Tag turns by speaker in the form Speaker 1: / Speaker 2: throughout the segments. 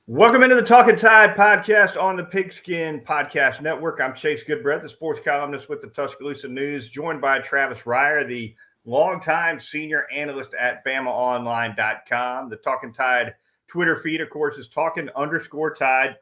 Speaker 1: Welcome into the Talkin Tide podcast on the Pigskin Podcast Network. I'm Chase Goodbread, the sports columnist with the Tuscaloosa News, joined by Travis Reier, the longtime senior analyst at BamaOnline.com. The Talkin Tide Twitter feed, of course, is Talkin_Tide.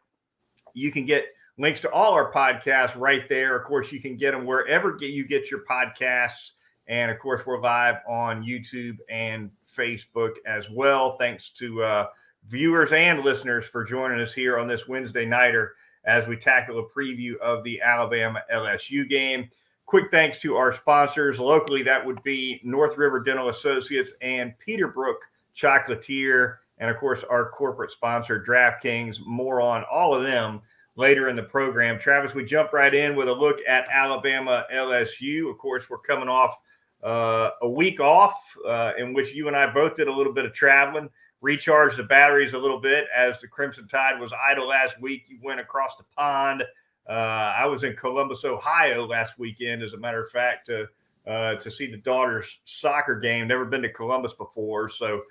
Speaker 1: You can get links to all our podcasts right there. Of course, you can get them wherever you get your podcasts. And, of course, we're live on YouTube and Facebook as well. Thanks to viewers and listeners for joining us here on this Wednesday nighter as we tackle a preview of the Alabama-LSU game. Quick thanks to our sponsors. Locally, that would be North River Dental Associates and Peterbrook Chocolatier, and, of course, our corporate sponsor, DraftKings. More on all of them later in the program. Travis, we jump right in with a look at Alabama-LSU. Of course, we're coming off a week off in which you and I both did a little bit of traveling, recharged the batteries a little bit as the Crimson Tide was idle last week. You went across the pond. I was in Columbus, Ohio last weekend, as a matter of fact, to see the daughter's soccer game. Never been to Columbus before. So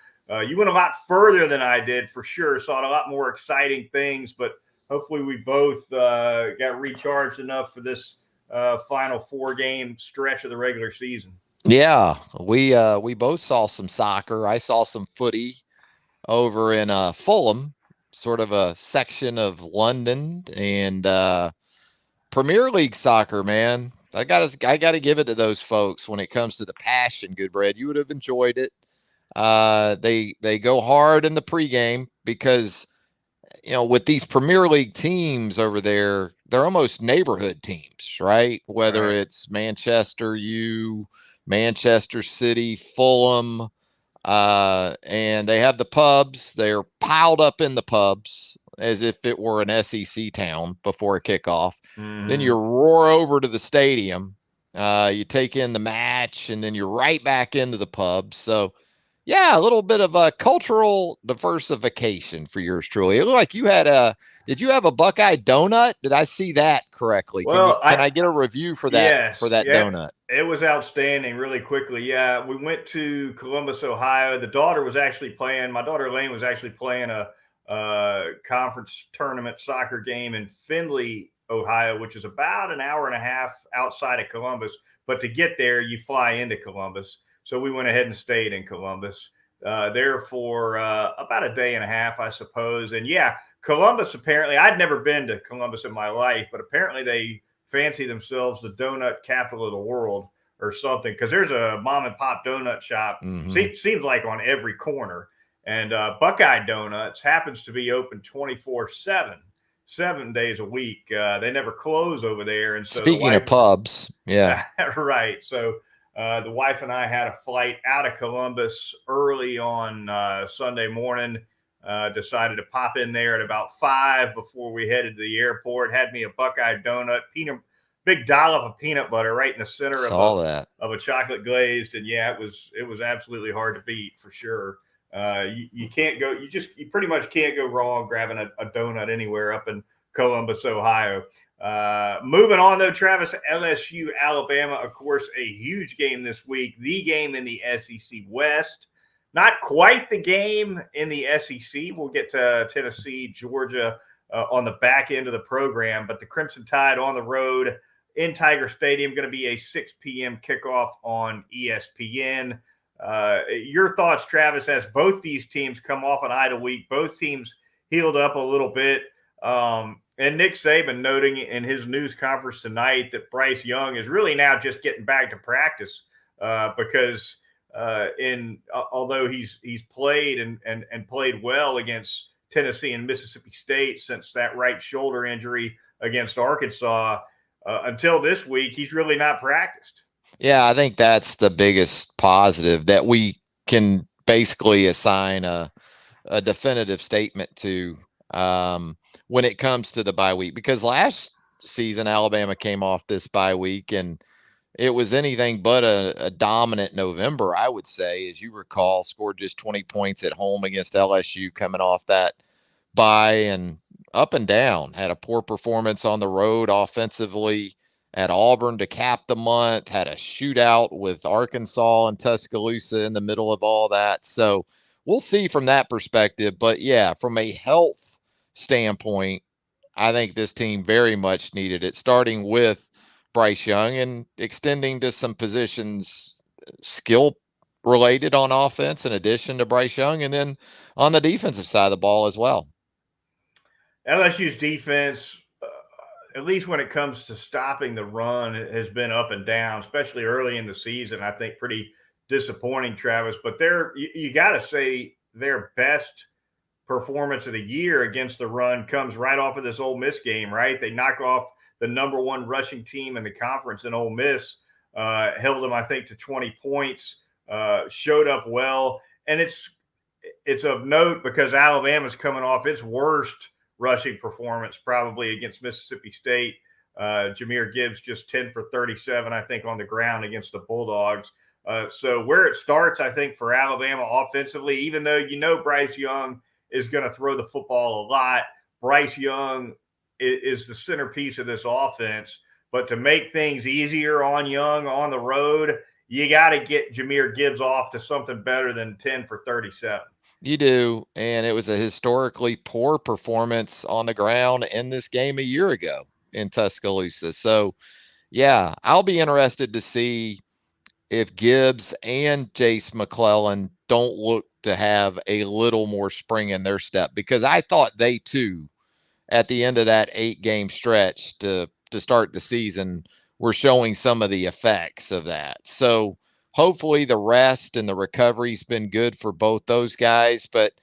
Speaker 1: you went a lot further than I did for sure. Saw a lot more exciting things, but hopefully we both got recharged enough for this final 4-game stretch of the regular season.
Speaker 2: Yeah, we both saw some soccer. I saw some footy over in Fulham, sort of a section of London, and Premier League soccer, man. I gotta give it to those folks when it comes to the passion. Goodbread, you would have enjoyed it. They go hard in the pregame because with these Premier League teams over there, they're almost neighborhood teams, right? Whether it's Manchester City, Fulham. And they have the pubs. They're piled up in the pubs as if it were an SEC town before a kickoff. Mm-hmm. Then you roar over to the stadium. You take in the match, and then you're right back into the pub. So, yeah, a little bit of a cultural diversification for yours truly. It looked like you had did you have a Buckeye donut? Did I see that correctly?
Speaker 1: Well,
Speaker 2: can I get a review for that,
Speaker 1: yes,
Speaker 2: donut?
Speaker 1: It was outstanding really quickly. Yeah, we went to Columbus, Ohio. The daughter was actually playing. My daughter Elaine was actually playing a conference tournament soccer game in Findlay, Ohio, which is about an hour and a half outside of Columbus. But to get there, you fly into Columbus. So we went ahead and stayed in Columbus there for about a day and a half, I suppose. And yeah, Columbus, apparently, I'd never been to Columbus in my life, but apparently they fancy themselves the donut capital of the world or something, because there's a mom and pop donut shop, seems like on every corner. And Buckeye Donuts happens to be open 24/7, 7 days a week. They never close over there. And so
Speaker 2: speaking of pubs, yeah.
Speaker 1: Right. So the wife and I had a flight out of Columbus early on Sunday morning. Decided to pop in there at about 5 before we headed to the airport. Had me a Buckeye donut, big dollop of peanut butter right in the center of a chocolate glazed, and yeah, it was absolutely hard to beat for sure. You can't go, you pretty much can't go wrong grabbing a donut anywhere up in Columbus, Ohio. Moving on though, Travis, LSU, Alabama, of course, a huge game this week, the game in the SEC West. Not quite the game in the SEC. We'll get to Tennessee, Georgia on the back end of the program, but the Crimson Tide on the road in Tiger Stadium, going to be a 6 p.m. kickoff on ESPN. Your thoughts, Travis, as both these teams come off an idle week, both teams healed up a little bit. And Nick Saban noting in his news conference tonight that Bryce Young is really now just getting back to practice because although he's played and played well against Tennessee and Mississippi State since that right shoulder injury against Arkansas, until this week, he's really not practiced.
Speaker 2: Yeah, I think that's the biggest positive that we can basically assign a definitive statement to when it comes to the bye week, because last season Alabama came off this bye week and it was anything but a dominant November, I would say. As you recall, scored just 20 points at home against LSU coming off that bye, and up and down. Had a poor performance on the road offensively at Auburn to cap the month. Had a shootout with Arkansas and Tuscaloosa in the middle of all that. So we'll see from that perspective. But, yeah, from a health standpoint, I think this team very much needed it, starting with Bryce Young and extending to some positions skill related on offense in addition to Bryce Young, and then on the defensive side of the ball as well.
Speaker 1: LSU's defense, at least when it comes to stopping the run, has been up and down, especially early in the season. I think pretty disappointing, Travis. But you got to say their best performance of the year against the run comes right off of this Ole Miss game, right? They knock off the number one rushing team in the conference in Ole Miss, held them, I think, to 20 points, showed up well. And it's of note because Alabama's coming off its worst rushing performance probably against Mississippi State. Jahmyr Gibbs just 10 for 37, I think, on the ground against the Bulldogs. So where it starts, I think, for Alabama offensively, even though Bryce Young is going to throw the football a lot, Bryce Young is the centerpiece of this offense. But to make things easier on Young on the road, you got to get Jahmyr Gibbs off to something better than 10 for 37.
Speaker 2: You do, and it was a historically poor performance on the ground in this game a year ago in Tuscaloosa. So, yeah, I'll be interested to see if Gibbs and Jace McClellan don't look to have a little more spring in their step, because I thought they too, at the end of that 8-game stretch to start the season, were showing some of the effects of that. So hopefully the rest and the recovery's been good for both those guys. But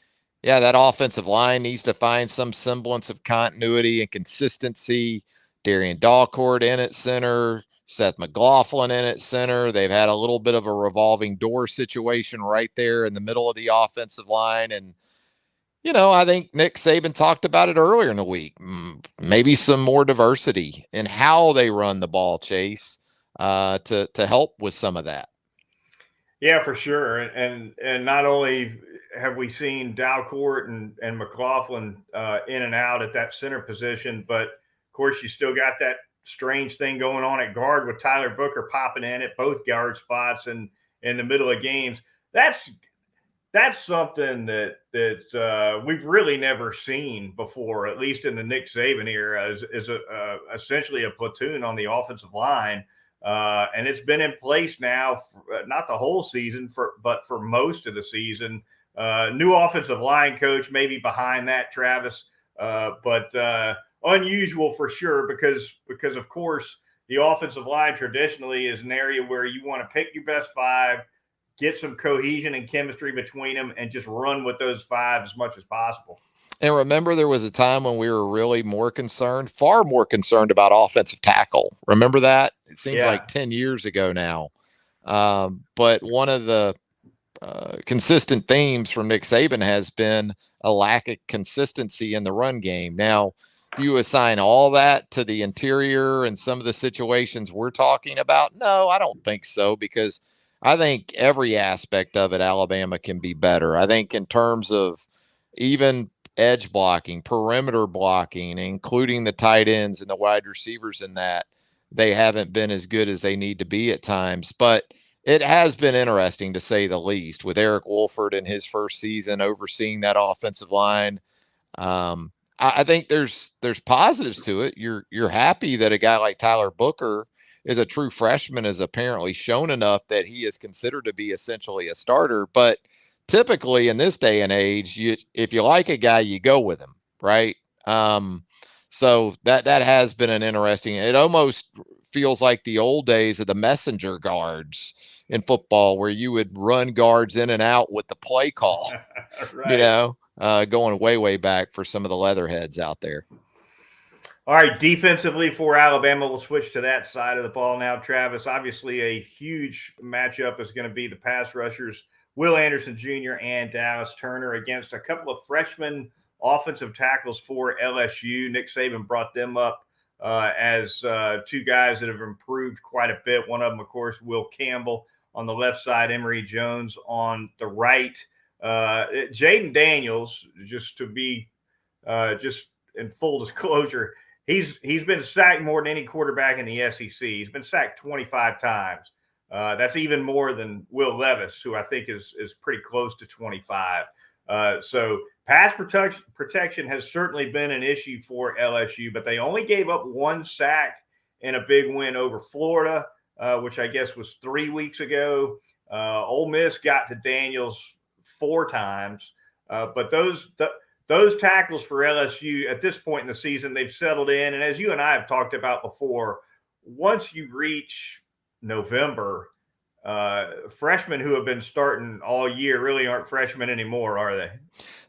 Speaker 2: yeah, that offensive line needs to find some semblance of continuity and consistency. Darian Dalcourt in at center, Seth McLaughlin in at center. They've had a little bit of a revolving door situation right there in the middle of the offensive line. And, I think Nick Saban talked about it earlier in the week. Maybe some more diversity in how they run the ball, Chase, to help with some of that.
Speaker 1: Yeah, for sure. And not only have we seen Dalcourt and McLaughlin in and out at that center position, but of course you still got that strange thing going on at guard with Tyler Booker popping in at both guard spots and in the middle of games. That's something that we've really never seen before, at least in the Nick Saban era, is essentially a platoon on the offensive line. And it's been in place now, not the whole season, but for most of the season. New offensive line coach maybe behind that, Travis, but unusual for sure because of course the offensive line traditionally is an area where you want to pick your best five, get some cohesion and chemistry between them, and just run with those five as much as possible.
Speaker 2: And remember, there was a time when we were really far more concerned about offensive tackle. Remember that? It seems like 10 years ago now. But one of the consistent themes from Nick Saban has been a lack of consistency in the run game. Now, do you assign all that to the interior and some of the situations we're talking about? No, I don't think so, because I think every aspect of it, Alabama can be better. I think in terms of even edge blocking, perimeter blocking, including the tight ends and the wide receivers in that, they haven't been as good as they need to be at times. But it has been interesting, to say the least, with Eric Wolford in his first season overseeing that offensive line. I think there's positives to it. You're happy that a guy like Tyler Booker is a true freshman, has apparently shown enough that he is considered to be essentially a starter. But typically in this day and age, if you like a guy, you go with him, right? So that has been an interesting. It almost feels like the old days of the messenger guards in football, where you would run guards in and out with the play call. Right. Going way back for some of the leatherheads out there.
Speaker 1: All right, defensively for Alabama, we'll switch to that side of the ball now, Travis. Obviously, a huge matchup is going to be the pass rushers, Will Anderson Jr. and Dallas Turner, against a couple of freshman offensive tackles for LSU. Nick Saban brought them up as two guys that have improved quite a bit. One of them, of course, Will Campbell on the left side, Emory Jones on the right. Jaden Daniels, just to be just in full disclosure, he's been sacked more than any quarterback in the SEC. He's been sacked 25 times. That's even more than Will Levis, who I think is pretty close to 25. So pass protection has certainly been an issue for LSU, but they only gave up 1 sack in a big win over Florida, which I guess was 3 weeks ago. Ole Miss got to Daniels 4 times, but those tackles for LSU at this point in the season, they've settled in. And as you and I have talked about before, once you reach November, freshmen who have been starting all year really aren't freshmen anymore, are they?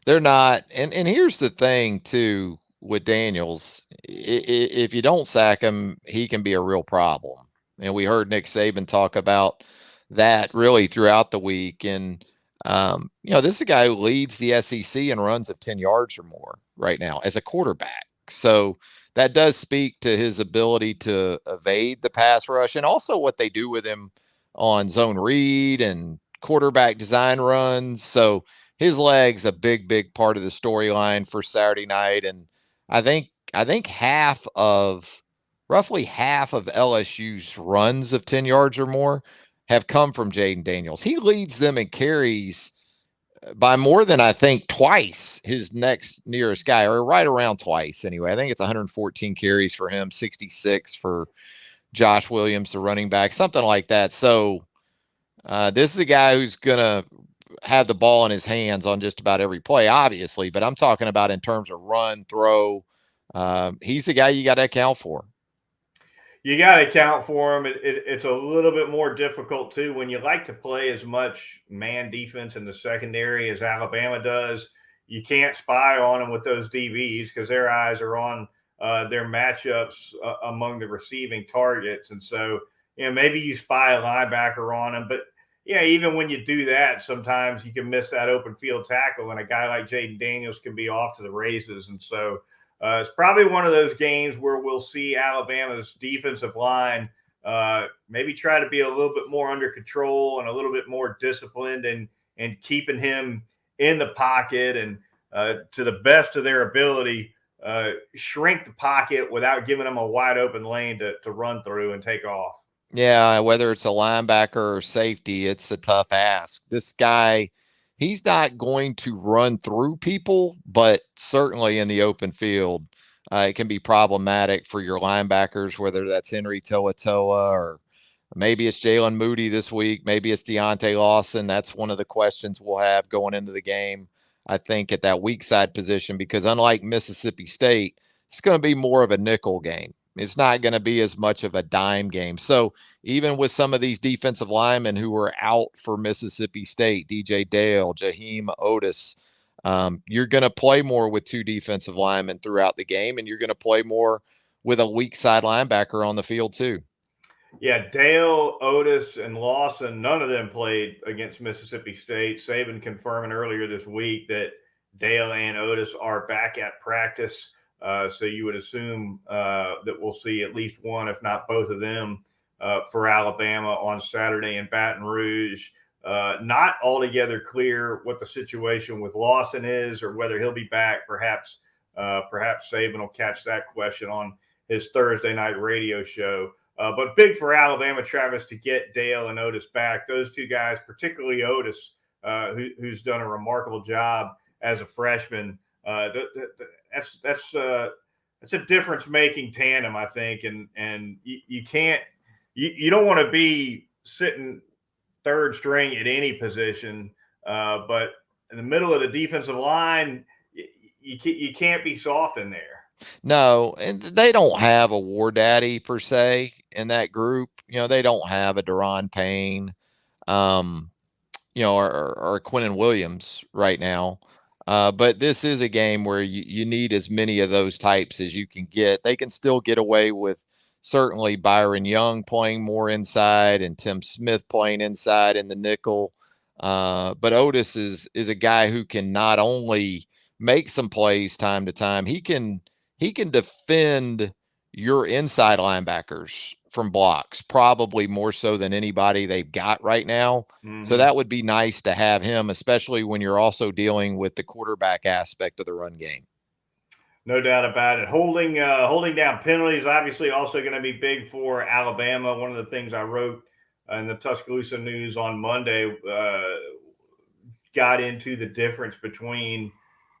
Speaker 2: They're not. And here's the thing too with Daniels. If you don't sack him, he can be a real problem. And we heard Nick Saban talk about that really throughout the week. And this is a guy who leads the SEC in runs of 10 yards or more right now as a quarterback. So that does speak to his ability to evade the pass rush and also what they do with him on zone read and quarterback design runs. So his leg's a big part of the storyline for Saturday night. And I think roughly half of LSU's runs of 10 yards or more have come from Jaden Daniels. He leads them in carries by more than I think twice his next nearest guy, or right around twice anyway. I think it's 114 carries for him, 66 for Josh Williams, the running back, something like that. So this is a guy who's going to have the ball in his hands on just about every play, obviously, but I'm talking about in terms of run, throw. He's the guy you got to account for.
Speaker 1: You got to account for him. It's a little bit more difficult too when you like to play as much man defense in the secondary as Alabama does. You can't spy on them with those DBs because their eyes are on their matchups among the receiving targets, and so maybe you spy a linebacker on them, but even when you do that, sometimes you can miss that open field tackle, and a guy like Jaden Daniels can be off to the races, and so. It's probably one of those games where we'll see Alabama's defensive line maybe try to be a little bit more under control and a little bit more disciplined and keeping him in the pocket and to the best of their ability, shrink the pocket without giving them a wide open lane to run through and take off.
Speaker 2: Yeah, whether it's a linebacker or safety, it's a tough ask. This guy, he's not going to run through people, but certainly in the open field, it can be problematic for your linebackers, whether that's Henry Toa or maybe it's Jalen Moody this week. Maybe it's Deontay Lawson. That's one of the questions we'll have going into the game, I think, at that weak side position, because unlike Mississippi State, it's going to be more of a nickel game. It's not going to be as much of a dime game. So even with some of these defensive linemen who were out for Mississippi State, DJ Dale, Jaheim Otis, you're going to play more with 2 defensive linemen throughout the game, and you're going to play more with a weak side linebacker on the field too.
Speaker 1: Yeah, Dale, Otis, and Lawson, none of them played against Mississippi State. Saban confirming earlier this week that Dale and Otis are back at practice. So you would assume that we'll see at least one, if not both of them, for Alabama on Saturday in Baton Rouge. Not altogether clear what the situation with Lawson is or whether he'll be back. Perhaps Saban will catch that question on his Thursday night radio show. But big for Alabama, Travis, to get Dale and Otis back. Those 2 guys, particularly Otis, who's done a remarkable job as a freshman. That's a difference-making tandem, I think, and you can't you don't want to be sitting third string at any position, but in the middle of the defensive line, you can't be soft in there.
Speaker 2: No, and they don't have a war daddy per se in that group. They don't have a Deron Payne, or Quinnen Williams right now. But this is a game where you need as many of those types as you can get. They can still get away with certainly Byron Young playing more inside and Tim Smith playing inside in the nickel. But Otis is a guy who can not only make some plays time to time, he can defend your inside linebackers from blocks, probably more so than anybody they've got right now. Mm-hmm. So that would be nice to have him, especially when you're also dealing with the quarterback aspect of the run game.
Speaker 1: No doubt about it. Holding down penalties, obviously also going to be big for Alabama. One of the things I wrote in the Tuscaloosa News on Monday, got into the difference between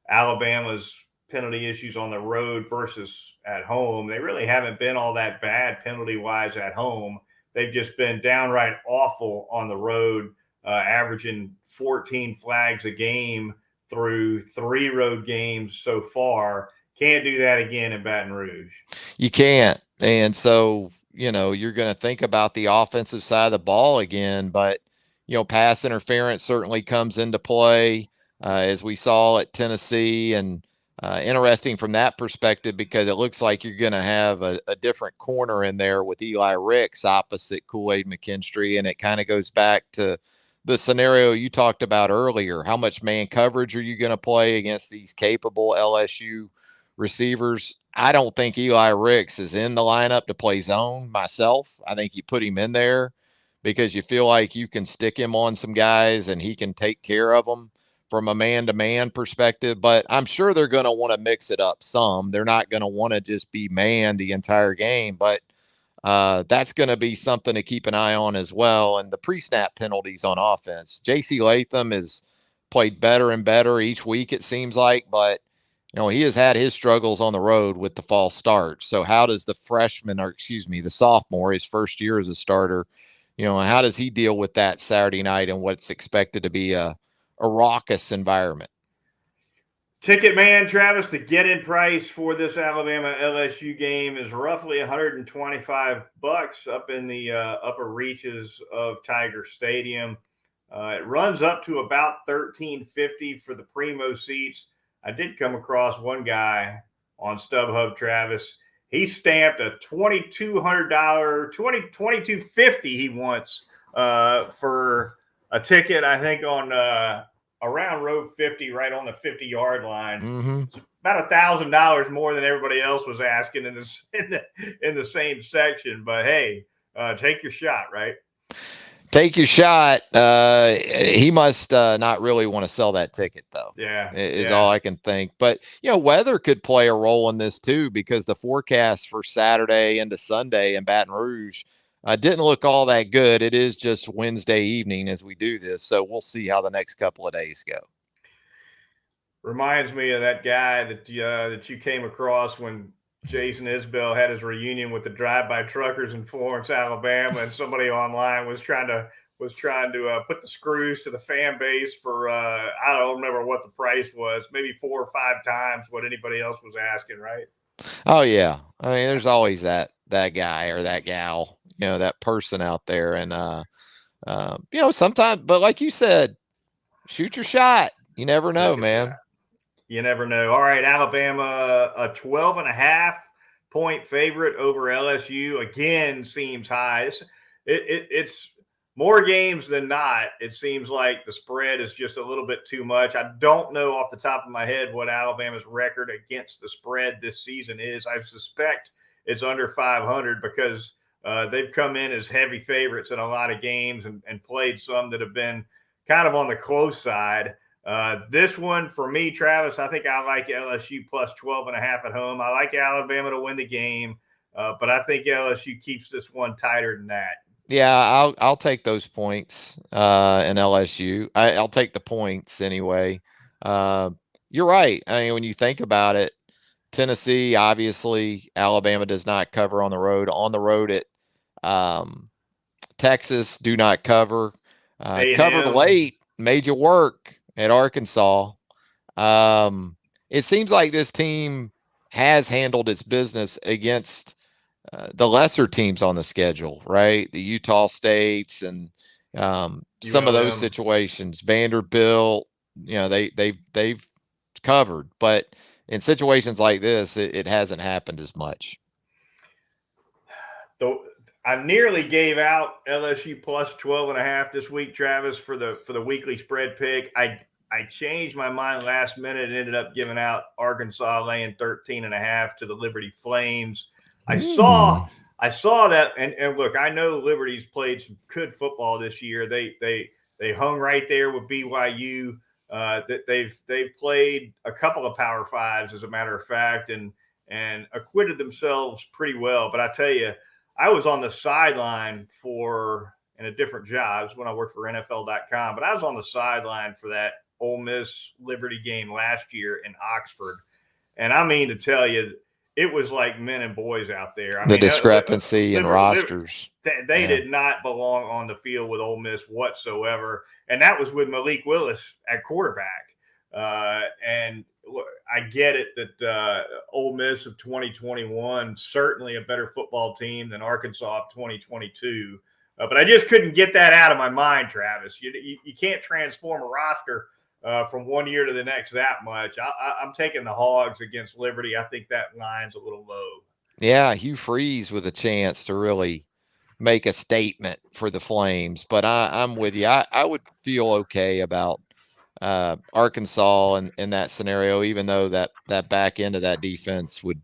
Speaker 1: Alabama's penalty issues on the road versus at home. They really haven't been all that bad penalty-wise at home. They've just been downright awful on the road, averaging 14 flags a game through 3 road games so far. Can't do that again in Baton Rouge.
Speaker 2: You can't. And so, you're going to think about the offensive side of the ball again, but, pass interference certainly comes into play, as we saw at Tennessee. And interesting from that perspective, because it looks like you're going to have a different corner in there with Eli Ricks opposite Kool-Aid McKinstry. And it kind of goes back to the scenario you talked about earlier. How much man coverage are you going to play against these capable LSU receivers? I don't think Eli Ricks is in the lineup to play zone myself. I think you put him in there because you feel like you can stick him on some guys and he can take care of them from a man-to-man perspective. But I'm sure they're going to want to mix it up some. They're not going to want to just be man the entire game, but that's going to be something to keep an eye on as well. And the pre-snap penalties on offense. J.C. Latham has played better and better each week, it seems like, but he has had his struggles on the road with the false start. So how does the sophomore, his first year as a starter, how does he deal with that Saturday night and what's expected to be a raucous environment?
Speaker 1: Ticket man, Travis, the get-in price for this Alabama-LSU game is roughly $125 up in the upper reaches of Tiger Stadium. It runs up to about $13.50 for the primo seats. I did come across one guy on StubHub, Travis. He stamped a $2,200, $2,250 he wants for a ticket, I think, on around row 50, right on the 50-yard line.
Speaker 2: Mm-hmm.
Speaker 1: It's about $1,000 more than everybody else was asking in the same section. But hey, take your shot, right?
Speaker 2: Take your shot. He must not really want to sell that ticket, though.
Speaker 1: Yeah,
Speaker 2: is all I can think. But weather could play a role in this too, because the forecast for Saturday into Sunday in Baton Rouge didn't look all that good. It is just Wednesday evening as we do this, so we'll see how the next couple of days go.
Speaker 1: Reminds me of that guy that you came across when Jason Isbell had his reunion with the drive-by truckers in Florence, Alabama, and somebody online was trying to put the screws to the fan base for I don't remember what the price was, maybe 4 or 5 times what anybody else was asking, right?
Speaker 2: Oh yeah, I mean, there's always that guy or that gal, that person out there, and sometimes, but like you said, shoot your shot. You never know, man.
Speaker 1: You never know. All right, Alabama, a 12.5-point favorite over LSU again seems high. It's more games than not. It seems like the spread is just a little bit too much. I don't know off the top of my head what Alabama's record against the spread this season is. I suspect it's under 500 because they've come in as heavy favorites in a lot of games and played some that have been kind of on the close side. This one for me, Travis, I think I like LSU plus 12.5 at home. I like Alabama to win the game, but I think LSU keeps this one tighter than that.
Speaker 2: Yeah, I'll take those points in LSU. I'll take the points anyway. You're right. I mean, when you think about it, Tennessee, obviously, Alabama does not cover on the road. On the road at Texas, do not cover. Covered late, made you work at Arkansas. It seems like this team has handled its business against the lesser teams on the schedule, right? The Utah States and some of those situations. Vanderbilt, they've covered, but in situations like this, it hasn't happened as much.
Speaker 1: So I nearly gave out LSU plus 12.5 this week, Travis, for the weekly spread pick. I changed my mind last minute and ended up giving out Arkansas laying 13.5 to the Liberty Flames. I saw that, and look, I know Liberty's played some good football this year. They hung right there with BYU. They've played a couple of Power Fives, as a matter of fact, and acquitted themselves pretty well. But I tell you, I was on the sideline in a different job when I worked for NFL.com, but I was on the sideline for that Ole Miss Liberty game last year in Oxford. And I mean to tell you, it was like men and boys out there. I
Speaker 2: The
Speaker 1: mean,
Speaker 2: discrepancy in rosters.
Speaker 1: They did not belong on the field with Ole Miss whatsoever. And that was with Malik Willis at quarterback. And I get it that Ole Miss of 2021, certainly a better football team than Arkansas of 2022. But I just couldn't get that out of my mind, Travis. You can't transform a roster from one year to the next that much. I'm taking the Hogs against Liberty. I think that line's a little low.
Speaker 2: Yeah, Hugh Freeze with a chance to really make a statement for the Flames. But I'm with you. I would feel okay about Arkansas in that scenario, even though that back end of that defense would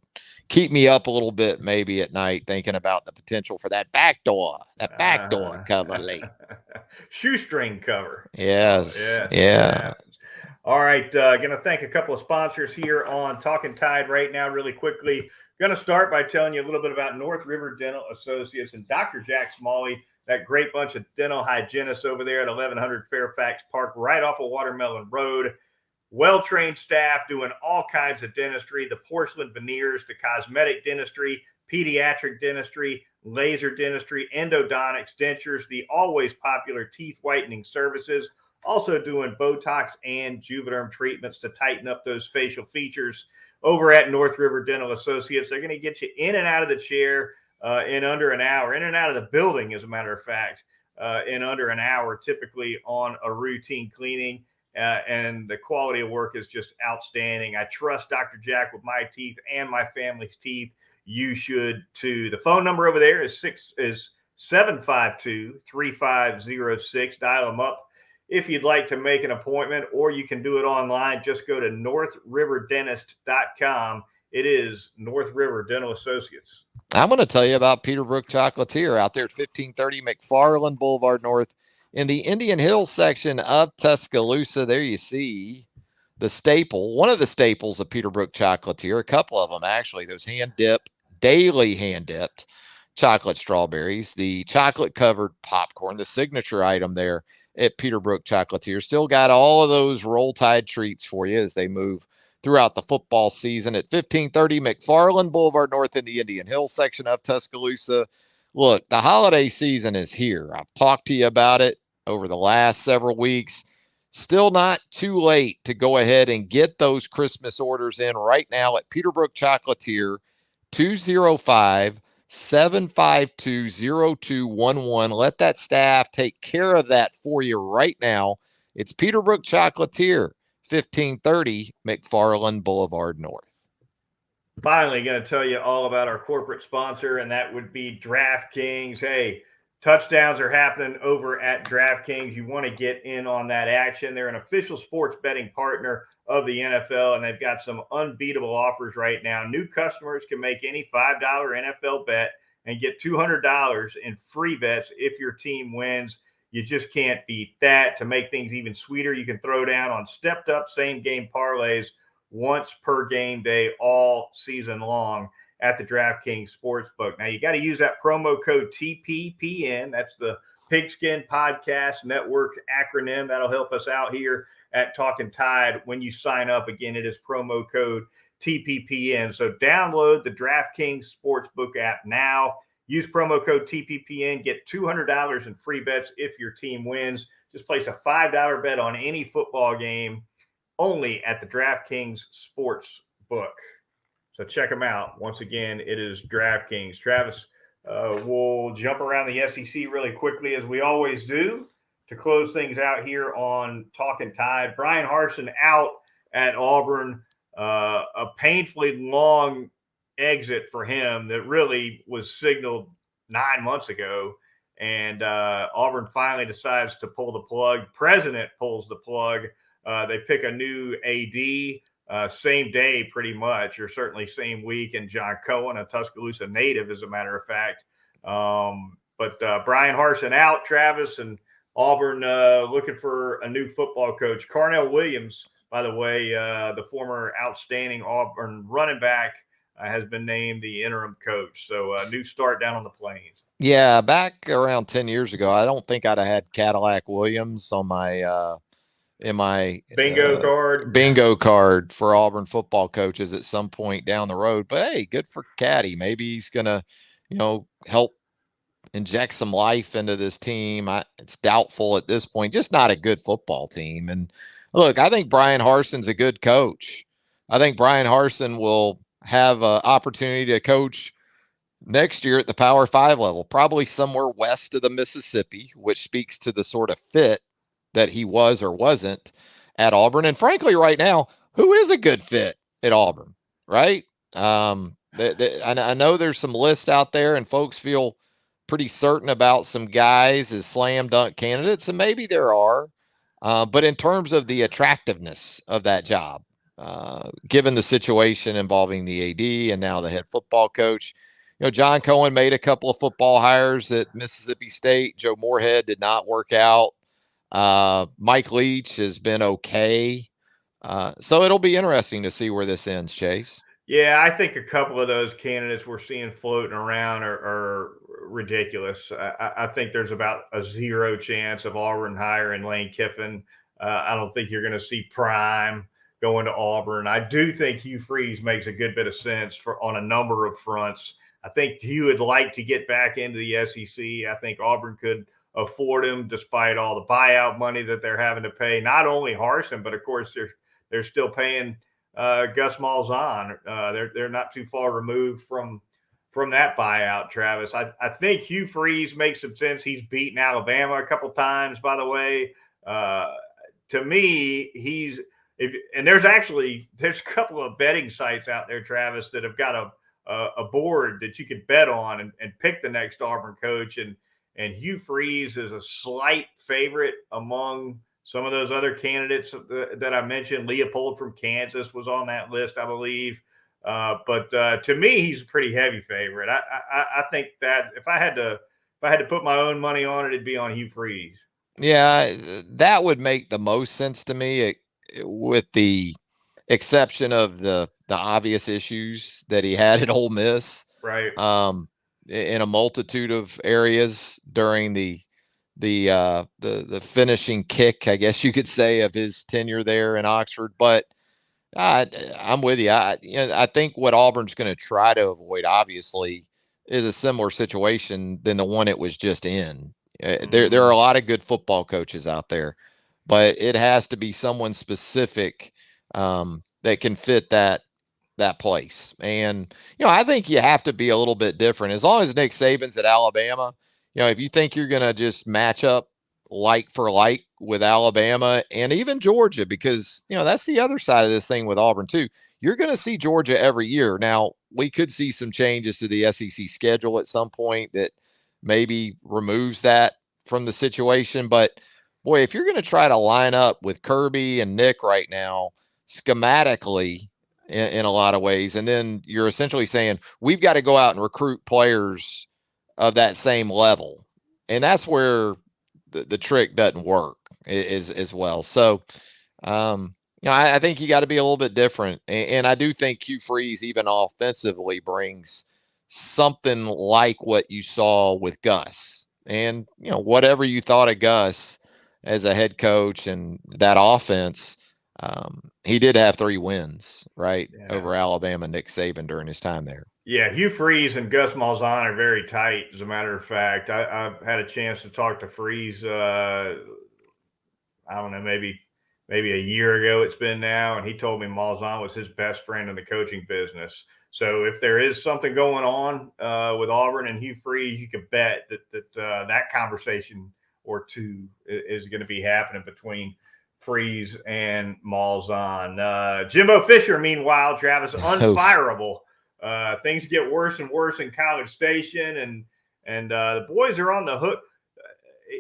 Speaker 2: keep me up a little bit maybe at night thinking about the potential for that backdoor cover late.
Speaker 1: Shoestring cover.
Speaker 2: Yes. Yeah.
Speaker 1: All right. Going to thank a couple of sponsors here on Talkin Tide right now really quickly. Going to start by telling you a little bit about North River Dental Associates and Dr. Jack Smalley, that great bunch of dental hygienists over there at 1100 Fairfax Park, right off of Watermelon Road. Well-trained staff doing all kinds of dentistry, the porcelain veneers, the cosmetic dentistry, pediatric dentistry, laser dentistry, endodontics, dentures, the always popular teeth whitening services, also doing Botox and Juvederm treatments to tighten up those facial features. Over at North River Dental Associates, they're going to get you in and out of the chair in under an hour, in and out of the building, as a matter of fact, in under an hour, typically on a routine cleaning. And the quality of work is just outstanding. I trust Dr. Jack with my teeth and my family's teeth. You should too. The phone number over there is 752-3506. Dial them up if you'd like to make an appointment, or you can do it online. Just go to northriverdentist.com. It is North River Dental Associates.
Speaker 2: I'm going to tell you about Peterbrook Chocolatier out there at 1530 McFarland Boulevard North in the Indian Hills section of Tuscaloosa. There you see the staple, one of the staples of Peterbrook Chocolatier, a couple of them actually, those daily hand dipped chocolate strawberries, the chocolate covered popcorn, the signature item there at Peterbrook Chocolatier. Still got all of those Roll Tide treats for you as they move throughout the football season at 1530 McFarland Boulevard North in the Indian Hills section of Tuscaloosa. Look, the holiday season is here. I've talked to you about it over the last several weeks. Still not too late to go ahead and get those Christmas orders in right now at Peterbrook Chocolatier, 205-752-0211. Let that staff take care of that for you right now. It's Peterbrook Chocolatier, 1530 McFarland Boulevard North.
Speaker 1: Finally, going to tell you all about our corporate sponsor, and that would be DraftKings. Hey, touchdowns are happening over at DraftKings. You want to get in on that action. They're an official sports betting partner of the NFL, and they've got some unbeatable offers right now. New customers can make any $5 NFL bet and get $200 in free bets if your team wins. You just can't beat that. To make things even sweeter, you can throw down on stepped-up same-game parlays once per game day all season long at the DraftKings Sportsbook. Now, you got to use that promo code TPPN. That's the Pigskin Podcast Network acronym. That'll help us out here at Talkin Tide when you sign up. Again, it is promo code TPPN. So download the DraftKings Sportsbook app now. Use promo code TPPN. Get $200 in free bets if your team wins. Just place a $5 bet on any football game only at the DraftKings Sportsbook. So check them out. Once again, it is DraftKings. Travis, we'll jump around the SEC really quickly as we always do to close things out here on Talkin Tide. Brian Harsin out at Auburn. A painfully long exit for him that really was signaled 9 months ago. And Auburn finally decides to pull the plug. President pulls the plug. They pick a new AD same day pretty much, or certainly same week, and John Cohen, a Tuscaloosa native, as a matter of fact. But Brian Harsin out, Travis, and Auburn looking for a new football coach. Carnell Williams, by the way, the former outstanding Auburn running back, has been named the interim coach. So a new start down on the Plains.
Speaker 2: Yeah, back around 10 years ago, I don't think I'd have had Cadillac Williams on my in my
Speaker 1: bingo
Speaker 2: card for Auburn football coaches at some point down the road. But hey, good for Caddy. Maybe he's gonna, help inject some life into this team. It's doubtful at this point. Just not a good football team. And look, I think Brian Harson's a good coach. I think Brian Harson will have an opportunity to coach next year at the Power 5 level, probably somewhere west of the Mississippi, which speaks to the sort of fit that he was or wasn't at Auburn. And frankly, right now, who is a good fit at Auburn, right? I know there's some lists out there and folks feel pretty certain about some guys as slam dunk candidates, and maybe there are. But in terms of the attractiveness of that job, given the situation involving the AD and now the head football coach, John Cohen made a couple of football hires at Mississippi State. Joe Moorhead did not work out. Mike Leach has been okay. So it'll be interesting to see where this ends, Chase.
Speaker 1: Yeah, I think a couple of those candidates we're seeing floating around are ridiculous. I think there's about a 0 chance of Auburn hiring Lane Kiffin. I don't think you're going to see Prime going to Auburn. I do think Hugh Freeze makes a good bit of sense on a number of fronts. I think Hugh would like to get back into the SEC. I think Auburn could afford him despite all the buyout money that they're having to pay. Not only Harsin, but of course they're still paying Gus Malzahn. They're not too far removed from that buyout, Travis. I think Hugh Freeze makes some sense. He's beaten Alabama a couple times, by the way. To me, there's a couple of betting sites out there, Travis, that have got a board that you could bet on and pick the next Auburn coach. And Hugh Freeze is a slight favorite among some of those other candidates that I mentioned. Leopold from Kansas was on that list, I believe. But to me, he's a pretty heavy favorite. I think that if I had to put my own money on it, it'd be on Hugh Freeze.
Speaker 2: Yeah, that would make the most sense to me, with the exception of the obvious issues that he had at Ole Miss,
Speaker 1: right?
Speaker 2: In a multitude of areas during the finishing kick, I guess you could say, of his tenure there in Oxford. But I'm with you. I think what Auburn's going to try to avoid, obviously, is a similar situation than the one it was just in. There are a lot of good football coaches out there, but it has to be someone specific that can fit that place. And I think you have to be a little bit different. As long as Nick Saban's at Alabama, if you think you're going to just match up like for like with Alabama and even Georgia, because that's the other side of this thing with Auburn too. You're going to see Georgia every year. Now, we could see some changes to the SEC schedule at some point that maybe removes that from the situation. But boy, if you're going to try to line up with Kirby and Nick right now, schematically in a lot of ways, and then you're essentially saying we've got to go out and recruit players of that same level. And that's where the trick doesn't work as well. So, I think you got to be a little bit different. And I do think Hugh Freeze, even offensively, brings something like what you saw with Gus. And, whatever you thought of Gus as a head coach and that offense, he did have 3 wins, right, over Alabama, Nick Saban during his time there.
Speaker 1: Yeah, Hugh Freeze and Gus Malzahn are very tight, as a matter of fact. I've had a chance to talk to Freeze, I don't know, maybe a year ago it's been now, and he told me Malzahn was his best friend in the coaching business. So if there is something going on with Auburn and Hugh Freeze, you can bet that conversation or two is going to be happening between Freeze and Malzahn. Jimbo Fisher, meanwhile, Travis, unfireable. Things get worse and worse in College Station, and the boys are on the hook.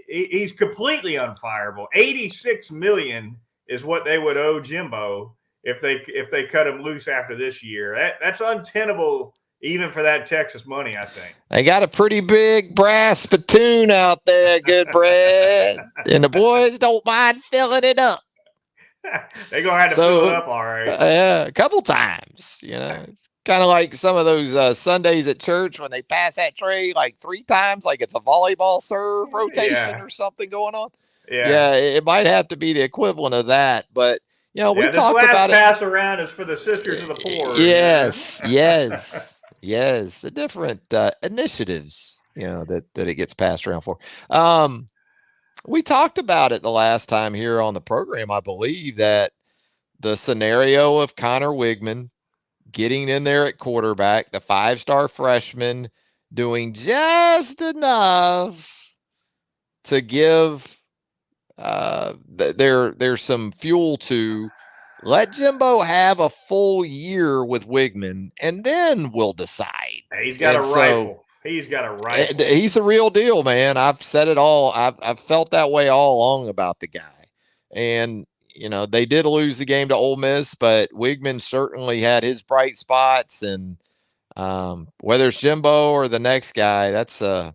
Speaker 1: He's completely unfireable. $86 million is what they would owe Jimbo if they cut him loose after this year. That's untenable even for that Texas money, I think.
Speaker 2: They got a pretty big brass spittoon out there, Goodbread, and the boys don't mind filling it up.
Speaker 1: They're going to have to fill it up, all right.
Speaker 2: A couple times, It's kind of like some of those Sundays at church when they pass that tray like 3 times, like it's a volleyball serve rotation or something going on.
Speaker 1: Yeah.
Speaker 2: Yeah, it might have to be the equivalent of that. But, we
Speaker 1: Yeah, this
Speaker 2: talked
Speaker 1: last
Speaker 2: about it.
Speaker 1: pass around is for the sisters of the poor,
Speaker 2: Yes, yes, yes. The different initiatives, that it gets passed around for. We talked about it the last time here on the program, I believe, that the scenario of Connor Wigman getting in there at quarterback, the 5-star freshman doing just enough to give there's some fuel to let Jimbo have a full year with Wigman, and then we'll decide.
Speaker 1: He's got a
Speaker 2: And so
Speaker 1: rifle. He's got a rifle.
Speaker 2: he's a real deal, man. I've said it all. I've felt that way all along about the guy. And they did lose the game to Ole Miss, but Wigman certainly had his bright spots. And whether it's Jimbo or the next guy, that's a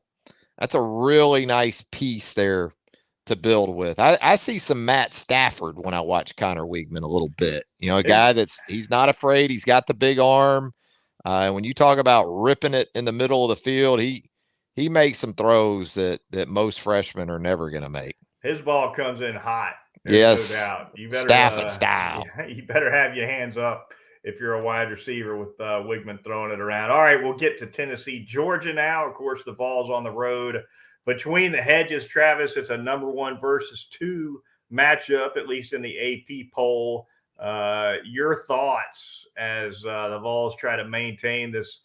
Speaker 2: really nice piece there to build with. I see some Matt Stafford when I watch Connor Wigman a little bit. A guy he's not afraid. He's got the big arm. And when you talk about ripping it in the middle of the field, he makes some throws that most freshmen are never going to make.
Speaker 1: His ball comes in hot.
Speaker 2: There's
Speaker 1: no doubt. You better
Speaker 2: Stafford style.
Speaker 1: You better have your hands up if you're a wide receiver with Wigman throwing it around. All right, we'll get to Tennessee, Georgia now. Of course, the ball's on the road. Between the hedges, Travis, it's a number 1 versus 2 matchup, at least in the AP poll. Your thoughts as the Vols try to maintain this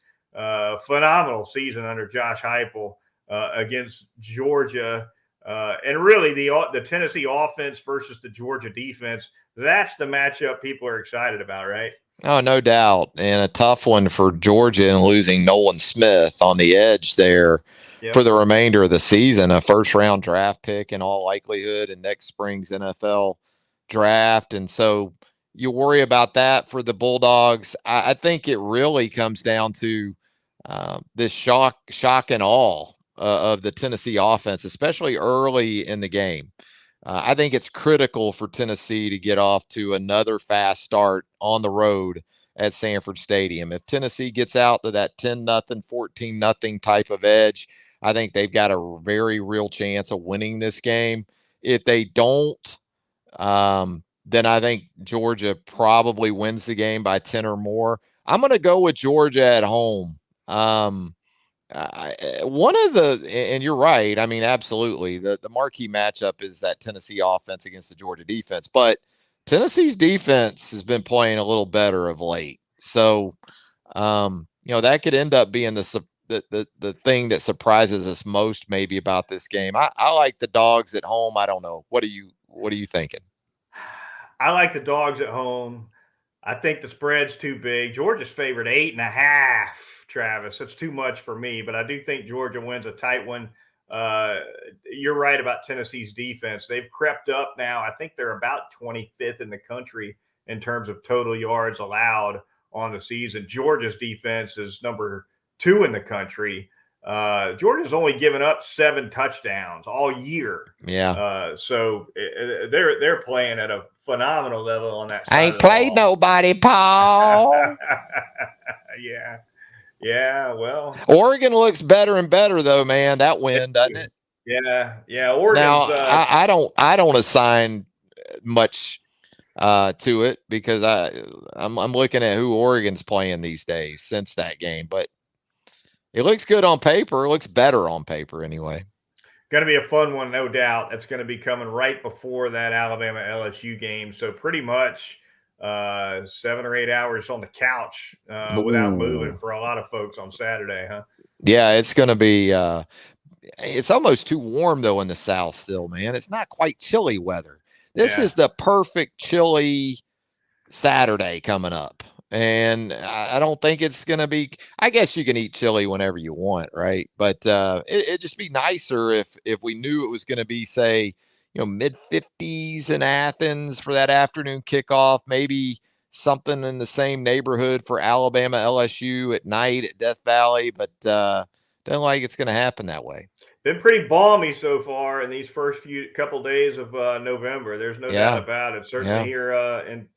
Speaker 1: phenomenal season under Josh Heupel against Georgia, and really the Tennessee offense versus the Georgia defense. That's the matchup people are excited about, right?
Speaker 2: Oh, no doubt. And a tough one for Georgia and losing Nolan Smith on the edge there for the remainder of the season, a first-round draft pick in all likelihood in next spring's NFL draft. And so you worry about that for the Bulldogs. I think it really comes down to this shock and awe of the Tennessee offense, especially early in the game. I think it's critical for Tennessee to get off to another fast start on the road at Sanford Stadium. If Tennessee gets out to that 10-0, 14-0 type of edge, I think they've got a very real chance of winning this game. If they don't, then I think Georgia probably wins the game by 10 or more. I'm going to go with Georgia at home. One of the, and you're right. I mean, absolutely. The marquee matchup is that Tennessee offense against the Georgia defense, but Tennessee's defense has been playing a little better of late. So, that could end up being the thing that surprises us most maybe about this game. I like the dogs at home. I don't know. What are you thinking?
Speaker 1: I like the dogs at home. I think the spread's too big. Georgia's favored 8.5. Travis, that's too much for me, but I do think Georgia wins a tight one. You're right about Tennessee's defense. They've crept up now. I think they're about 25th in the country in terms of total yards allowed on the season. Georgia's defense is number 2 in the country. Georgia's only given up 7 touchdowns all year.
Speaker 2: Yeah.
Speaker 1: So they're playing at a phenomenal level on that side.
Speaker 2: I ain't played nobody, Paul.
Speaker 1: Yeah, well,
Speaker 2: Oregon looks better and better though, man. That win, doesn't it?
Speaker 1: Yeah. Oregon's,
Speaker 2: now, I don't assign much to it because I'm looking at who Oregon's playing these days since that game, but it looks good on paper. It looks better on paper anyway.
Speaker 1: Going to be a fun one, no doubt. That's going to be coming right before that Alabama-LSU game. So pretty much 7 or 8 hours on the couch without moving for a lot of folks on Saturday, huh?
Speaker 2: Yeah, it's going to be it's almost too warm though in the South still, man. It's not quite chilly weather. This is the perfect chilly Saturday coming up. And I don't think it's going to be, I guess you can eat chili whenever you want, right? But it'd just be nicer if we knew it was going to be, say, mid 50s in Athens for that afternoon kickoff, maybe something in the same neighborhood for Alabama-LSU at night at Death Valley, but don't like it's going to happen that way.
Speaker 1: Been pretty balmy so far in these first couple days of November. There's no doubt about it. Certainly here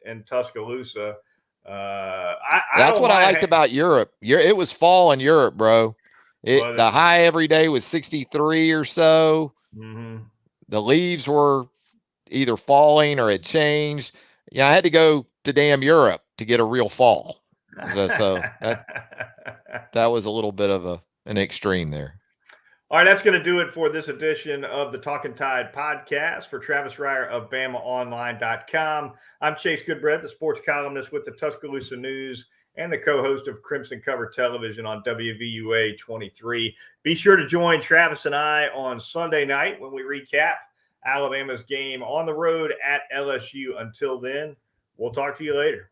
Speaker 1: in Tuscaloosa.
Speaker 2: That's what I liked about Europe. It was fall in Europe, bro. The high every day was 63 or so.
Speaker 1: Mm-hmm.
Speaker 2: the leaves were either falling or had changed. Yeah, I had to go to damn Europe to get a real fall. So that was a little bit of an extreme there.
Speaker 1: All right, that's going to do it for this edition of the Talkin Tide podcast. For Travis Reier of BamaOnline.com, I'm Chase Goodbread, the sports columnist with the Tuscaloosa News and the co-host of Crimson Cover Television on WVUA 23. Be sure to join Travis and I on Sunday night when we recap Alabama's game on the road at LSU. Until then, we'll talk to you later.